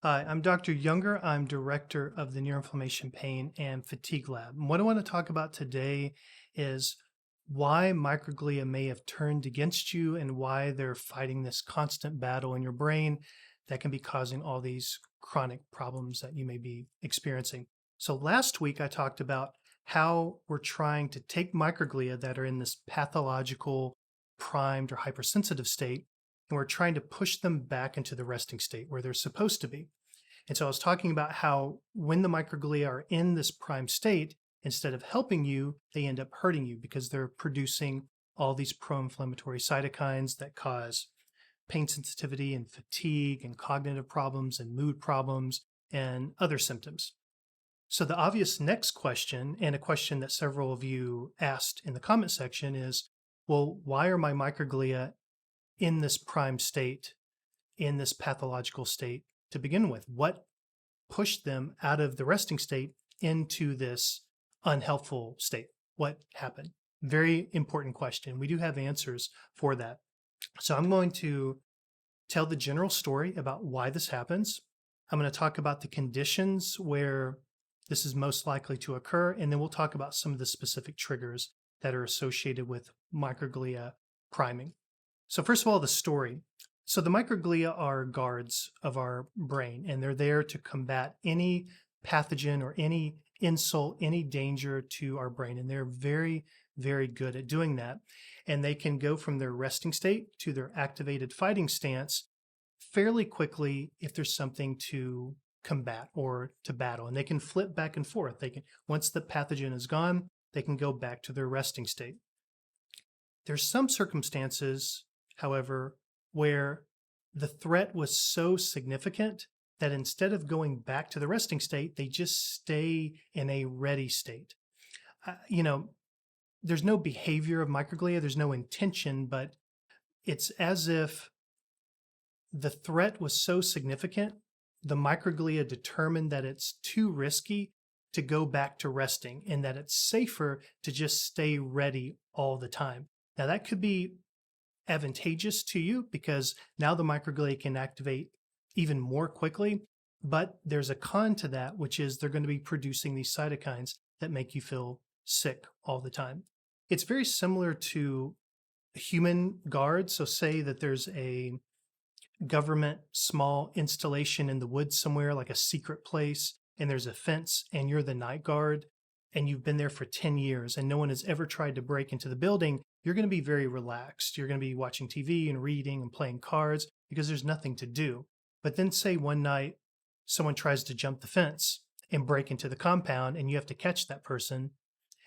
Hi, I'm Dr. Younger. I'm director of the Neuroinflammation, Pain, and Fatigue Lab. And what I want to talk about today is why microglia may have turned against you and why they're fighting this constant battle in your brain that can be causing all these chronic problems that you may be experiencing. So, last week I talked about how we're trying to take microglia that are in this pathological, primed, or hypersensitive state, and we're trying to push them back into the resting state where they're supposed to be. And so I was talking about how when the microglia are in this prime state, instead of helping you, they end up hurting you because they're producing all these pro-inflammatory cytokines that cause pain sensitivity and fatigue and cognitive problems and mood problems and other symptoms. So the obvious next question, and a question that several of you asked in the comment section, is, well, why are my microglia in this prime state, in this pathological state to begin with? What pushed them out of the resting state into this unhelpful state? What happened? Very important question. We do have answers for that. So I'm going to tell the general story about why this happens. I'm going to talk about the conditions where this is most likely to occur, and then we'll talk about some of the specific triggers that are associated with microglia priming. So first of all, the story. So the microglia are guards of our brain, and they're there to combat any pathogen or any insult, any danger to our brain. And they're very, very good at doing that. And they can go from their resting state to their activated fighting stance fairly quickly if there's something to combat or to battle. And they can flip back and forth. They can, once the pathogen is gone, they can go back to their resting state. There's some circumstances, however, where the threat was so significant that instead of going back to the resting state, they just stay in a ready state. There's no behavior of microglia, there's no intention, but it's as if the threat was so significant, the microglia determined that it's too risky to go back to resting and that it's safer to just stay ready all the time. Now, that could be advantageous to you because now the microglia can activate even more quickly, but there's a con to that, which is they're going to be producing these cytokines that make you feel sick all the time. It's very similar to human guards. So say that there's a government small installation in the woods somewhere, like a secret place, and there's a fence and you're the night guard and you've been there for 10 years and no one has ever tried to break into the building. You're going to be very relaxed. You're going to be watching TV and reading and playing cards because there's nothing to do. But then say one night someone tries to jump the fence and break into the compound and you have to catch that person.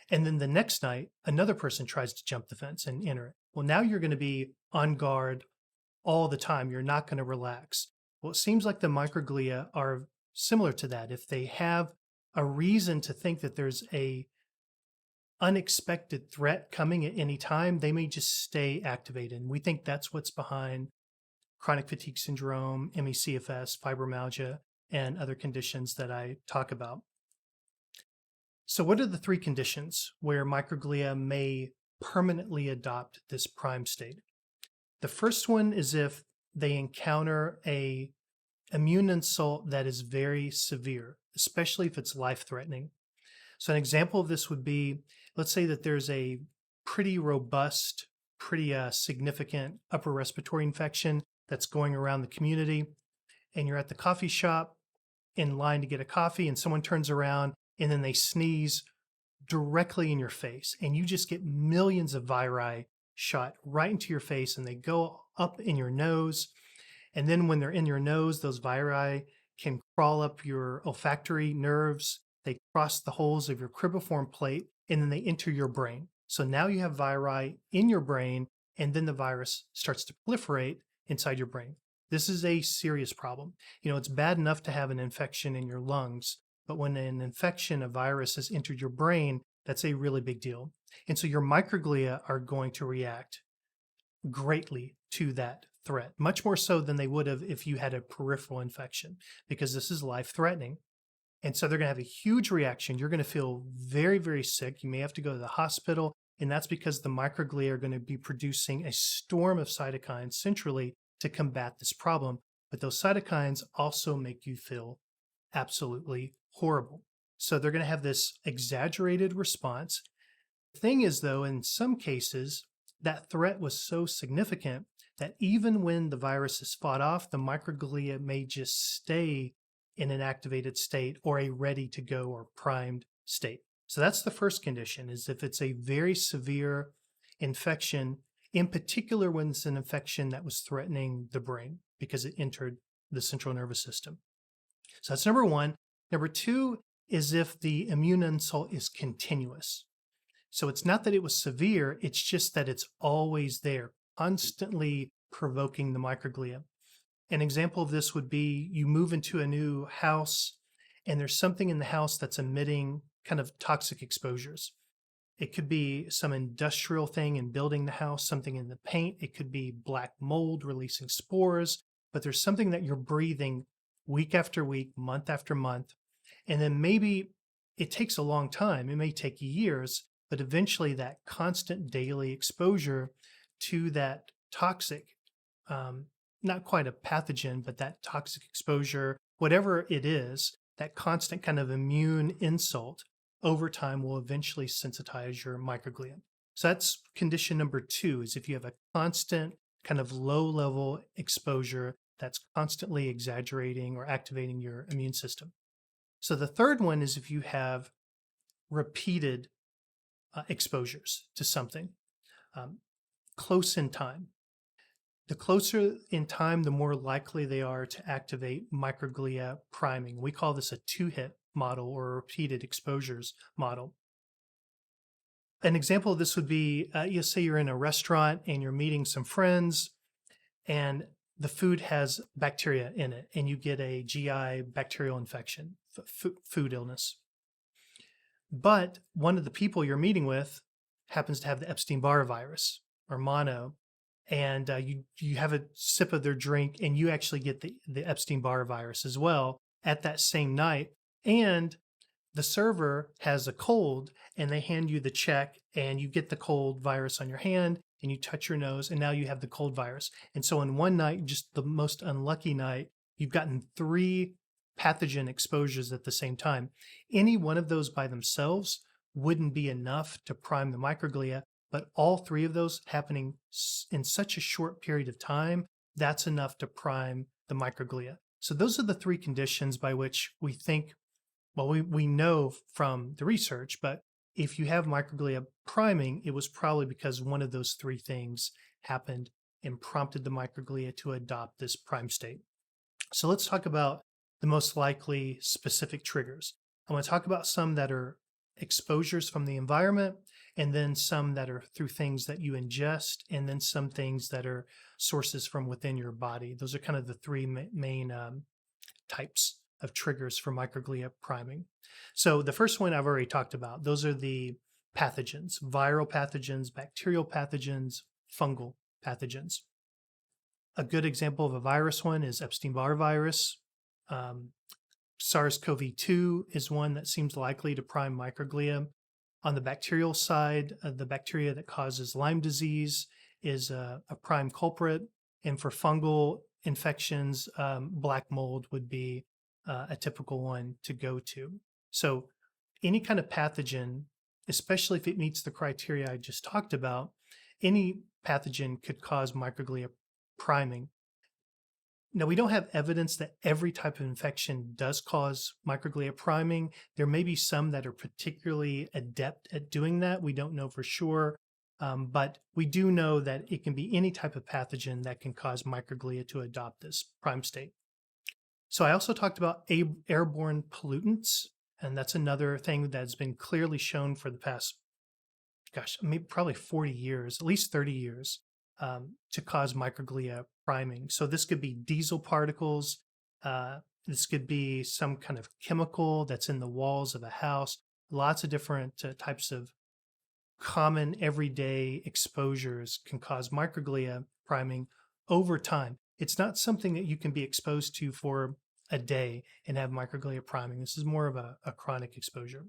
And then the next night, another person tries to jump the fence and enter it. Well, now you're going to be on guard all the time. You're not going to relax. Well, it seems like the microglia are similar to that. If they have a reason to think that there's a unexpected threat coming at any time, they may just stay activated. And we think that's what's behind chronic fatigue syndrome, ME/CFS, fibromyalgia, and other conditions that I talk about. So what are the three conditions where microglia may permanently adopt this prime state? The first one is if they encounter a immune insult that is very severe, especially if it's life-threatening. So an example of this would be, let's say that there's a pretty robust, pretty significant upper respiratory infection that's going around the community, and you're at the coffee shop in line to get a coffee, and someone turns around and then they sneeze directly in your face, and you just get millions of viri shot right into your face, and they go up in your nose. And then when they're in your nose, those viri can crawl up your olfactory nerves. They cross the holes of your cribriform plate, and then they enter your brain. So now you have viri in your brain, and then the virus starts to proliferate inside your brain. This is a serious problem. It's bad enough to have an infection in your lungs, but when an infection, a virus has entered your brain, that's a really big deal. And so your microglia are going to react greatly to that threat, much more so than they would have if you had a peripheral infection, because this is life-threatening. And so they're going to have a huge reaction. You're going to feel very, very sick. You may have to go to the hospital, and that's because the microglia are going to be producing a storm of cytokines centrally to combat this problem, but those cytokines also make you feel absolutely horrible. So they're going to have this exaggerated response. The thing is, though, in some cases, that threat was so significant that even when the virus is fought off, the microglia may just stay in an activated state or a ready to go or primed state. So that's the first condition, is if it's a very severe infection, in particular when it's an infection that was threatening the brain because it entered the central nervous system. So that's number one. Number two is if the immune insult is continuous. So it's not that it was severe, it's just that it's always there, constantly provoking the microglia. An example of this would be you move into a new house and there's something in the house that's emitting kind of toxic exposures. It could be some industrial thing in building the house, something in the paint. It could be black mold releasing spores, but there's something that you're breathing week after week, month after month. And then maybe it takes a long time. It may take years, but eventually that constant daily exposure to that toxic, not quite a pathogen, but that toxic exposure, whatever it is, that constant kind of immune insult over time will eventually sensitize your microglia. So that's condition number two, is if you have a constant kind of low level exposure that's constantly exaggerating or activating your immune system. So the third one is if you have repeated exposures to something close in time. The closer in time, the more likely they are to activate microglia priming. We call this a two-hit model or a repeated exposures model. An example of this would be, you say you're in a restaurant and you're meeting some friends and the food has bacteria in it and you get a GI bacterial infection, food illness. But one of the people you're meeting with happens to have the Epstein-Barr virus or mono, and you have a sip of their drink and you actually get the Epstein-Barr virus as well at that same night. And the server has a cold and they hand you the check and you get the cold virus on your hand and you touch your nose and now you have the cold virus. And so in one night, just the most unlucky night, you've gotten 3 pathogen exposures at the same time. Any one of those by themselves wouldn't be enough to prime the microglia, but all 3 of those happening in such a short period of time, that's enough to prime the microglia. So those are the 3 conditions by which we think, well, we know from the research, but if you have microglia priming, it was probably because one of those 3 things happened and prompted the microglia to adopt this prime state. So let's talk about the most likely specific triggers. I want to talk about some that are exposures from the environment, and then some that are through things that you ingest, and then some things that are sources from within your body. Those are kind of the 3 main types of triggers for microglia priming. So the first one I've already talked about. Those are the pathogens, viral pathogens, bacterial pathogens, fungal pathogens. A good example of a virus one is Epstein-Barr virus. SARS-CoV-2 is one that seems likely to prime microglia. On the bacterial side, the bacteria that causes Lyme disease is a prime culprit. And for fungal infections, black mold would be a typical one to go to. So any kind of pathogen, especially if it meets the criteria I just talked about, any pathogen could cause microglia priming. Now, we don't have evidence that every type of infection does cause microglia priming. There may be some that are particularly adept at doing that. We don't know for sure, but we do know that it can be any type of pathogen that can cause microglia to adopt this prime state. So I also talked about airborne pollutants, and that's another thing that's been clearly shown for the past, maybe probably 40 years, at least 30 years, to cause microglia priming. So this could be diesel particles. This could be some kind of chemical that's in the walls of a house. Lots of different types of common everyday exposures can cause microglia priming over time. It's not something that you can be exposed to for a day and have microglia priming. This is more of a chronic exposure.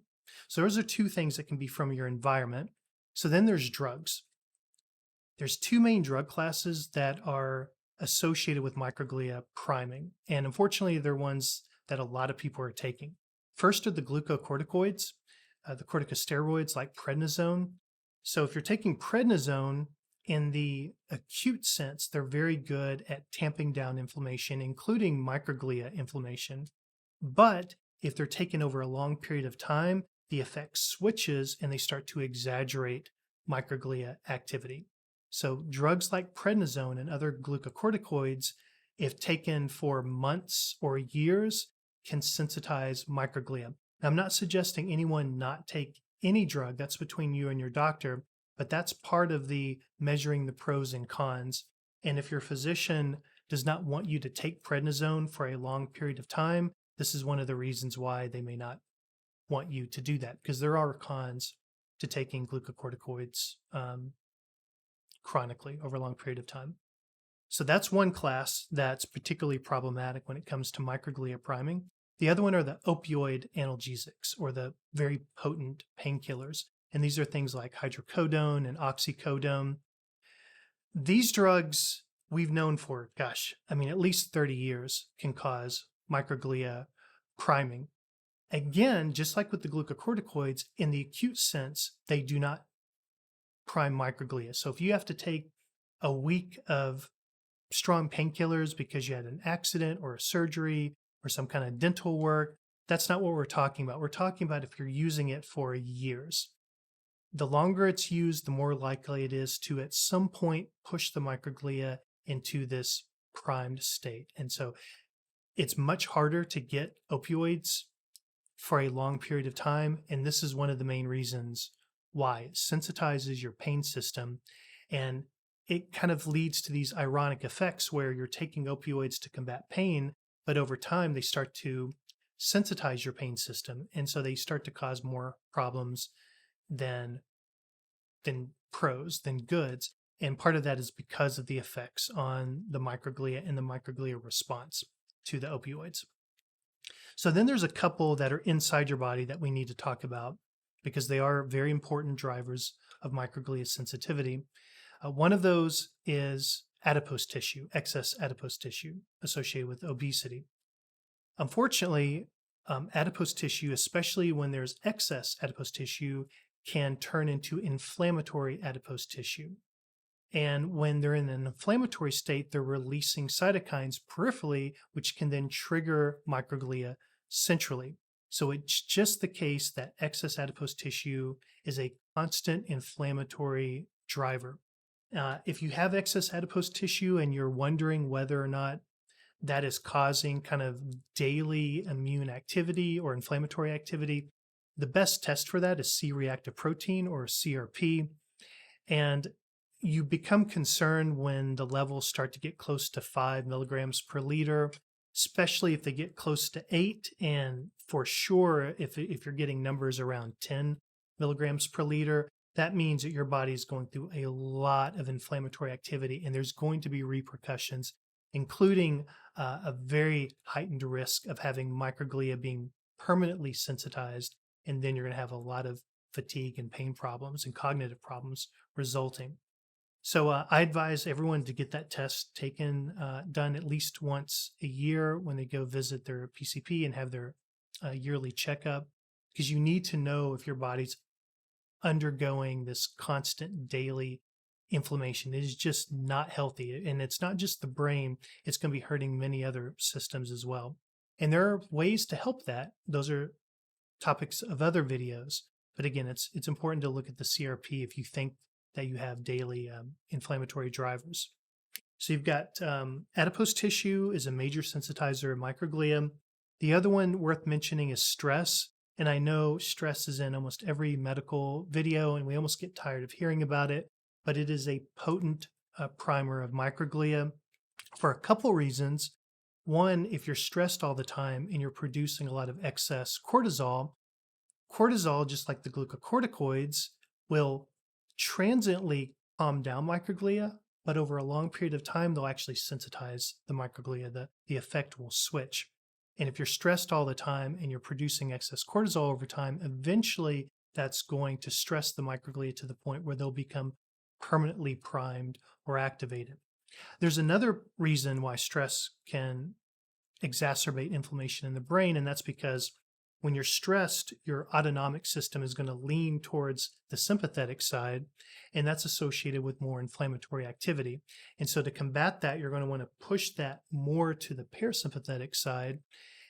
So those are 2 things that can be from your environment. So then there's drugs. There's 2 main drug classes that are associated with microglia priming. And unfortunately, they're ones that a lot of people are taking. First are the glucocorticoids, the corticosteroids like prednisone. So if you're taking prednisone in the acute sense, they're very good at tamping down inflammation, including microglia inflammation. But if they're taken over a long period of time, the effect switches and they start to exaggerate microglia activity. So drugs like prednisone and other glucocorticoids, if taken for months or years, can sensitize microglia. Now, I'm not suggesting anyone not take any drug. That's between you and your doctor, but that's part of the measuring the pros and cons. And if your physician does not want you to take prednisone for a long period of time, this is one of the reasons why they may not want you to do that, because there are cons to taking glucocorticoids chronically over a long period of time. So that's one class that's particularly problematic when it comes to microglia priming. The other one are the opioid analgesics, or the very potent painkillers. And these are things like hydrocodone and oxycodone. These drugs we've known for, at least 30 years can cause microglia priming. Again, just like with the glucocorticoids, in the acute sense, they do not prime microglia. So if you have to take a week of strong painkillers because you had an accident or a surgery or some kind of dental work, that's not what we're talking about. We're talking about if you're using it for years. The longer it's used, the more likely it is to at some point push the microglia into this primed state. And so it's much harder to get opioids for a long period of time. And this is one of the main reasons why. It sensitizes your pain system, and it kind of leads to these ironic effects where you're taking opioids to combat pain, but over time they start to sensitize your pain system. And so they start to cause more problems than pros, than goods. And part of that is because of the effects on the microglia and the microglia response to the opioids. So then there's a couple that are inside your body that we need to talk about because they are very important drivers of microglia sensitivity. One of those is adipose tissue, excess adipose tissue associated with obesity. Unfortunately, adipose tissue, especially when there's excess adipose tissue, can turn into inflammatory adipose tissue. And when they're in an inflammatory state, they're releasing cytokines peripherally, which can then trigger microglia centrally. So it's just the case that excess adipose tissue is a constant inflammatory driver. If you have excess adipose tissue and you're wondering whether or not that is causing kind of daily immune activity or inflammatory activity, the best test for that is C-reactive protein, or CRP. And you become concerned when the levels start to get close to 5 milligrams per liter, especially if they get close to 8. And for sure, if you're getting numbers around 10 milligrams per liter, that means that your body is going through a lot of inflammatory activity, and there's going to be repercussions, including a very heightened risk of having microglia being permanently sensitized. And then you're going to have a lot of fatigue and pain problems and cognitive problems resulting. So I advise everyone to get that test taken, done at least once a year when they go visit their PCP and have their yearly checkup, because you need to know if your body's undergoing this constant daily inflammation. It is just not healthy. And it's not just the brain, it's going to be hurting many other systems as well. And there are ways to help that. Those are topics of other videos. But again, it's important to look at the CRP if you think that you have daily inflammatory drivers. So you've got adipose tissue is a major sensitizer of microglia. The other one worth mentioning is stress. And I know stress is in almost every medical video, and we almost get tired of hearing about it, but it is a potent primer of microglia for a couple reasons. One, if you're stressed all the time and you're producing a lot of excess cortisol, just like the glucocorticoids, will transiently calm down microglia, but over a long period of time, they'll actually sensitize the microglia. The effect will switch. And if you're stressed all the time and you're producing excess cortisol over time, eventually that's going to stress the microglia to the point where they'll become permanently primed or activated. There's another reason why stress can exacerbate inflammation in the brain, and that's because when you're stressed, your autonomic system is going to lean towards the sympathetic side, and that's associated with more inflammatory activity. And so to combat that, you're going to want to push that more to the parasympathetic side.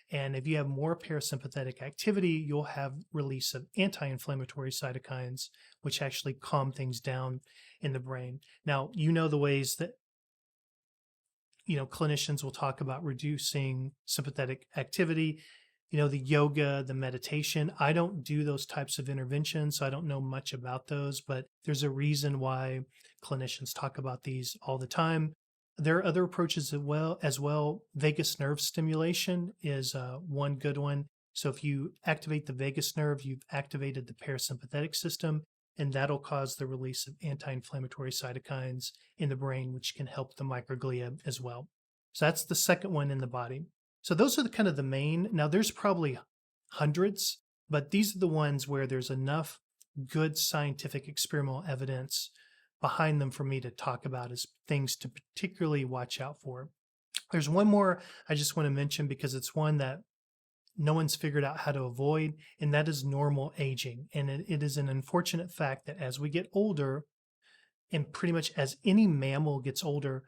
And if you have more parasympathetic activity, you'll have release of anti-inflammatory cytokines, which actually calm things down in the brain. Now, you know the ways that clinicians will talk about reducing sympathetic activity, the yoga, the meditation. I don't do those types of interventions, so I don't know much about those, but there's a reason why clinicians talk about these all the time. There are other approaches as well. Vagus nerve stimulation is one good one. So if you activate the vagus nerve, you've activated the parasympathetic system, and that'll cause the release of anti-inflammatory cytokines in the brain, which can help the microglia as well. So that's the second one in the body. So those are the kind of the main. Now there's probably hundreds, but these are the ones where there's enough good scientific experimental evidence behind them for me to talk about as things to particularly watch out for. There's one more I just want to mention because it's one that no one's figured out how to avoid, and that is normal aging. And it is an unfortunate fact that as we get older, and pretty much as any mammal gets older,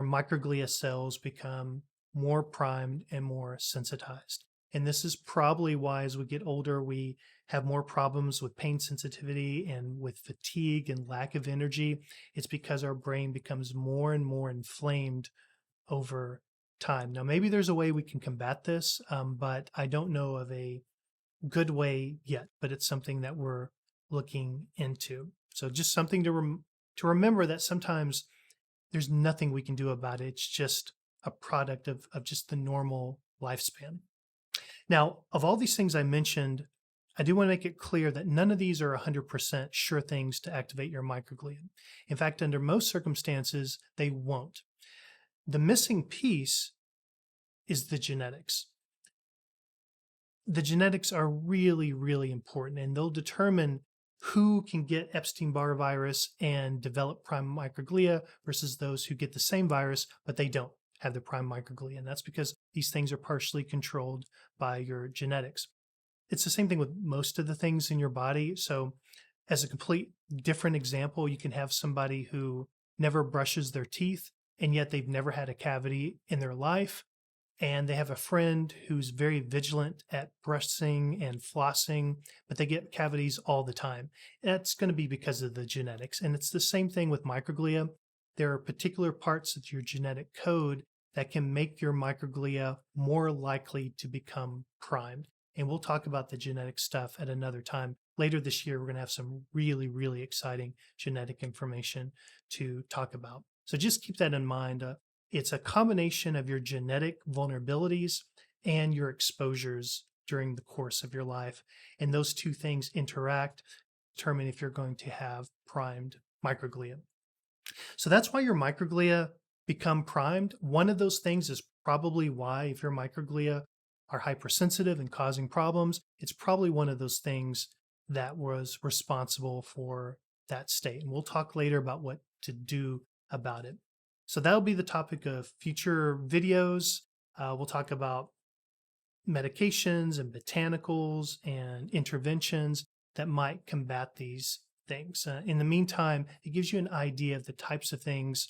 our microglia cells become more primed and more sensitized. And this is probably why as we get older, we have more problems with pain sensitivity and with fatigue and lack of energy. It's because our brain becomes more and more inflamed over time. Now, maybe there's a way we can combat this, but I don't know of a good way yet, but it's something that we're looking into. So just something to remember that sometimes there's nothing we can do about it. It's just a product of just the normal lifespan. Now, of all these things I mentioned, I do want to make it clear that none of these are 100% sure things to activate your microglia. In fact, under most circumstances, they won't. The missing piece is the genetics. The genetics are really, really important, and they'll determine who can get Epstein-Barr virus and develop prime microglia versus those who get the same virus, but they don't have the prime microglia. And that's because these things are partially controlled by your genetics. It's the same thing with most of the things in your body. So as a complete different example, you can have somebody who never brushes their teeth, and yet they've never had a cavity in their life. And they have a friend who's very vigilant at brushing and flossing, but they get cavities all the time. That's going to be because of the genetics. And it's the same thing with microglia. There are particular parts of your genetic code that can make your microglia more likely to become primed. And we'll talk about the genetic stuff at another time. Later this year, we're going to have some really, really exciting genetic information to talk about. So just keep that in mind. It's a combination of your genetic vulnerabilities and your exposures during the course of your life. And those two things interact, determine if you're going to have primed microglia. So that's why your microglia become primed. One of those things is probably why, if your microglia are hypersensitive and causing problems, it's probably one of those things that was responsible for that state. And we'll talk later about what to do about it. So that'll be the topic of future videos. We'll talk about medications and botanicals and interventions that might combat these things. In the meantime, it gives you an idea of the types of things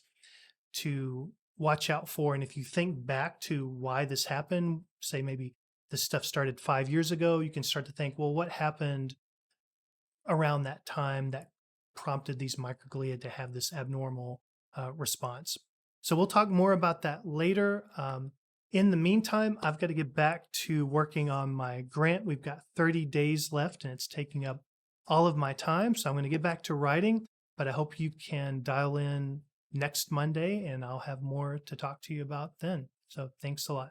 to watch out for. And if you think back to why this happened, say maybe this stuff started 5 years ago, you can start to think, well, what happened around that time that prompted these microglia to have this abnormal response? So we'll talk more about that later. In the meantime, I've got to get back to working on my grant. We've got 30 days left and it's taking up all of my time. So I'm going to get back to writing, but I hope you can dial in next Monday and I'll have more to talk to you about then. So thanks a lot.